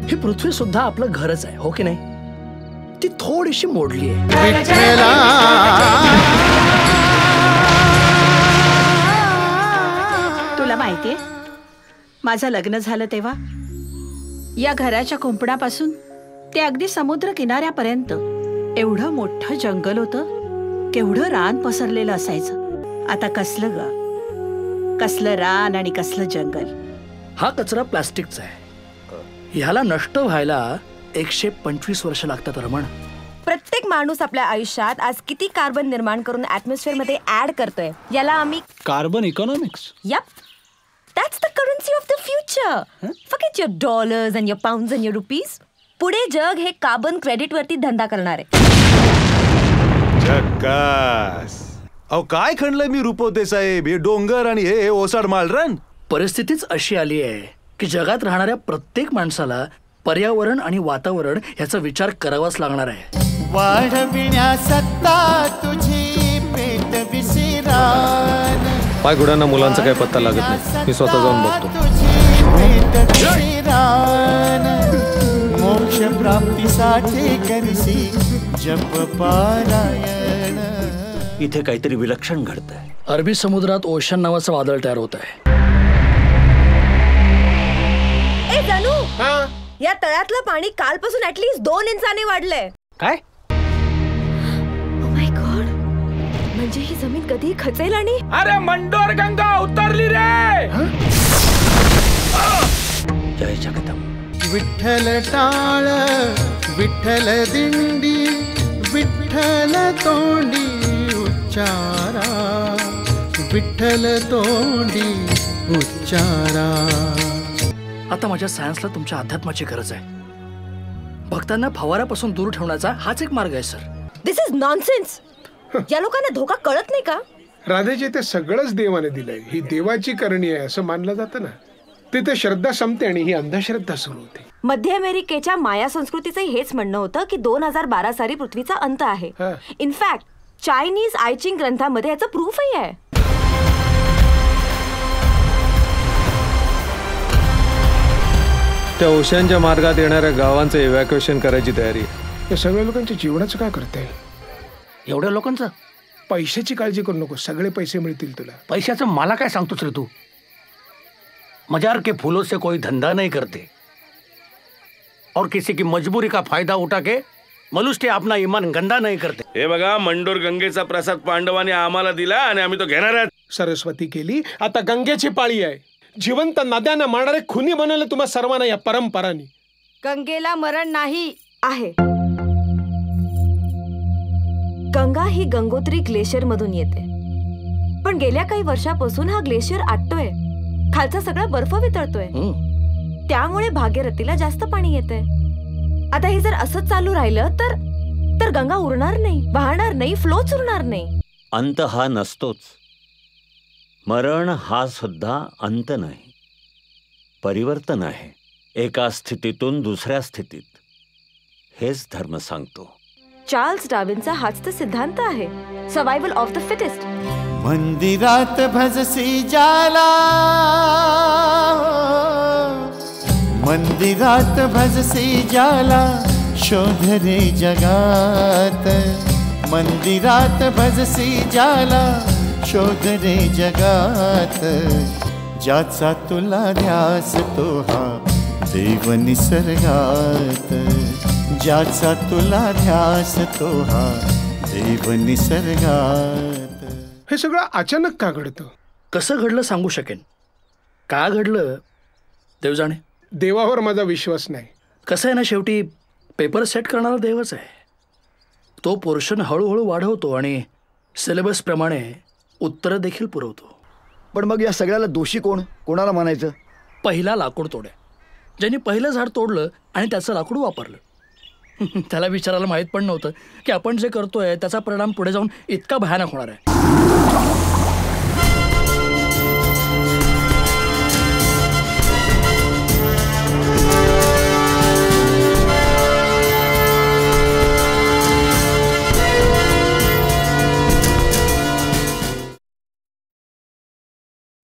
ही पृथ्वी सुद्धा आपलं घरच आहे, हो की नाही? ती थोडीशी मोडली आहे. तुला माहितीये, माझं लग्न झालं तेव्हा या घराच्या कुंपणापासून ते अगदी समुद्र किनाऱ्यापर्यंत एवढं मोठं जंगल होतं, केवढं रान पसरलेलं असायचं. आता कसलं ग, कसलं रान आणि कसलं जंगल. हा कचरा प्लास्टिकचा आहे. ह्याला नष्ट व्हायला 125 वर्ष लागतात रमण. प्रत्येक माणूस आपल्या आयुष्यात आज किती कार्बन निर्माण करून ऍटमॉस्फेअर मध्ये ऍड करतोय, याला आम्ही carbon economics. Yup, that's the currency of the future. Forget your dollars and your pounds and your rupees. पुढे जग हे कार्बन क्रेडिट वरती धंदा करणार आहे. झक्कास. अहो काय खणलंय मी रुपवते साहेब, हे डोंगर आणि हे ओसाड मालरण. परिस्थितीच अशी आली आहे की जगात राहणाऱ्या प्रत्येक माणसाला पर्यावरण आणि वातावरण याचा विचार करावाच लागणार आहे. वाढविण्या सत्ता तुझी पेट विसिरान. पायघोड्यांना मुलांचा काही पत्ता लागत नाही, मी स्वतः जाऊन बघतो. मोक्ष प्राप्तीसाठी करसी जप पारायण. इथे काहीतरी विलक्षण घडतंय. अरबी समुद्रात ओशन नावाचं वादळ तयार होत आहे. ए जानू, या तळ्यातलं पाणी कालपासून ऍटलीस्ट 2 इंचाने वाढलंय. काय? ओ माय गॉड, म्हणजे ही जमीन कधी खचेल आणि. अरे मंडोर गंगा उतरली रे. जय जगदंब. विठ्ठल टाळ विठ्ठल दिंडी विठ्ठल तोंडी उच्चारा. विठ्ठल तोंडी उच्चारा. आता माझ्या सायन्सला तुमच्या अध्यात्माची गरज आहे. भक्तांना फवारापासून दूर ठेवण्याचा हाच एक मार्ग आहे सर. This is nonsense. या लोकांना धोका कळत नाही का? राधेचे ते सगळंच देवाने दिलंय. ही देवाची करणी आहे असं मानलं जातं ना. तिथे श्रद्धा संपते आणि ही अंधश्रद्धा सुरू होते. मध्य अमेरिकेच्या माया संस्कृतीचं हेच म्हणणं होतं की 2012 साली पृथ्वीचा अंत आहे. इनफॅक्ट चायनीज आयचिंग ग्रंथामध्ये याचं प्रूफही आहे. त्या ओशांच्या मार्गात येणाऱ्या गावांचं इव्हॅक्युएशन करायची तयारी. या सगळ्या लोकांच्या जीवनाचं काय करते? एवढ्या लोकांचं? पैशाची काळजी करू नको, सगळे पैसे मिळतील तुला. पैशाचं मला काय सांगतोस रे तू? मजार के फूलों से कोई धंधा नहीं करते और किसी की मजबूरी का फायदा उठा के मनुष्य अपना ईमान गंदा नहीं करते. हे बघा, मंडोर गंगेचा प्रसाद पांडवांनी आम्हाला दिला आणि आम्ही तो घेणार आहोत. सरस्वती केली, आता गंगेची पाळी आहे. जिवंत नद्यांना मारणारे खुनी बनवले तुम्हा सर्वांना या परंपरांनी. गंगेला मरण नाही आहे. गंगा ही गंगोत्री ग्लेशियर मधून येते, पण गेल्या काही वर्षापासून हा ग्लेशियर आटतोय. खालचा सगळा बर्फ वितळतोय, त्यामुळे भागीरथीला जास्त पाणी येतंय. आता हे जर असंच चालू राहिलं तर गंगा उरणार नाही, वाहणार नाही, फ्लोच उरणार नाही. अंत हा नसतोच. मरण हा सुद्धा अंत नाही, परिवर्तन आहे. एका स्थितीतून दुसऱ्या स्थितीत. हेच धर्म सांगतो. चार्ल्स डार्विनचा हाच तर सिद्धांत आहे, सर्व्हायव्हल ऑफ द फिटेस्ट. मंदिरात भजसी जाला, मंदिरात भजसी जाला, शोध रे जगात. मंदिरात भजसी जाला, शोध रे जगात. ज्याचा तुला ध्यास तो हा देव निसर्गात. ज्याचा तुला ध्यास तो हा देव निसर्गात. हे सगळं अचानक का घडतं? कसं घडलं सांगू शकेन, का घडलं देव जाणे. देवावर माझा विश्वास नाही. कसं आहे ना, शेवटी पेपर सेट करणारा देवच आहे. तो पोर्शन हळूहळू वाढवतो आणि सिलेबस प्रमाणे उत्तरं देखील पुरवतो. पण मग या सगळ्याला दोषी कोण, कोणाला मानायचं? पहिला लाकूड तोड्या, ज्यांनी पहिलं झाड तोडलं आणि त्याचं लाकूड वापरलं. त्याला विचारायला माहीत पण नव्हतं की आपण जे करतोय त्याचा परिणाम पुढे जाऊन इतका भयानक होणार आहे.